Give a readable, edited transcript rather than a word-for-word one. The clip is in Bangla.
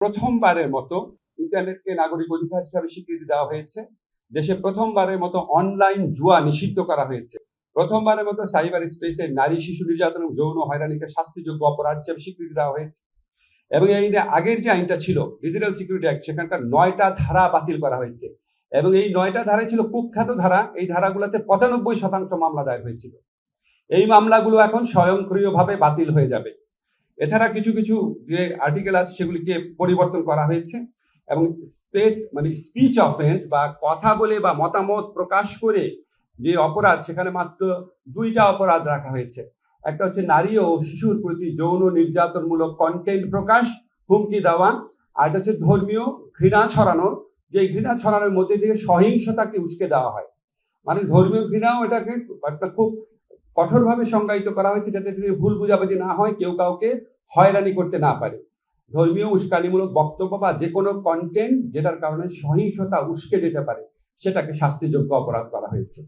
প্রথমবারের মতো ইন্টারনেটকে নাগরিক অধিকার হিসাবে স্বীকৃতি দেওয়া হয়েছে। দেশে প্রথমবারের মতো অনলাইন জুয়া নিষিদ্ধ করা হয়েছে। প্রথমবারের মতো সাইবার স্পেসে নারী শিশু নির্যাতন এবং যৌন হয়রানিকে শাস্তিযোগ্য অপরাধ হিসাবে স্বীকৃতি দেওয়া হয়েছে। এবং এই আগের যে আইনটা ছিল ডিজিটাল সিকিউরিটি অ্যাক্ট, সেখানকার 9টা ধারা বাতিল করা হয়েছে। এবং এই 9টা ধারাই ছিল কুখ্যাত ধারা। এই ধারাগুলোতে 95% মামলা দায়ের হয়েছিল। এই মামলাগুলো এখন স্বয়ংক্রিয়ভাবে বাতিল হয়ে যাবে। এছাড়া কিছু কিছু যে আর্টিকেল আছে সেগুলিকে পরিবর্তন করা হয়েছে এবং স্পিচ অফেন্স বা কথা বলে বা মতামত প্রকাশ করে যে অপরাধ, সেখানে মাত্র 2টা অপরাধ রাখা হয়েছে। একটা হচ্ছে নারী ও শিশুর প্রতি যৌন নির্যাতনমূলক কন্টেন্ট প্রকাশ, হুমকি দেওয়া। আর এটা হচ্ছে ধর্মীয় ঘৃণা ছড়ানো, যে ঘৃণা ছড়ানোর মধ্যে দিয়ে সহিংসতাকে উস্কে দেওয়া হয়। মানে ধর্মীয় ঘৃণাও এটাকে একটা খুব কঠোরভাবে সংজ্ঞায়িত করা হয়েছে, যাতে ভুল বুঝাবুঝি না হয়, কেউ কাউকে হয়রানি করতে না পারে। ধর্মীয় উস্কানিমূলক বক্তব্য বা যে কোনো কন্টেন্ট যেটার কারণে সহিংসতা উস্কে যেতে পারে, সেটাকে শাস্তিযোগ্য অপরাধ করা হয়েছে।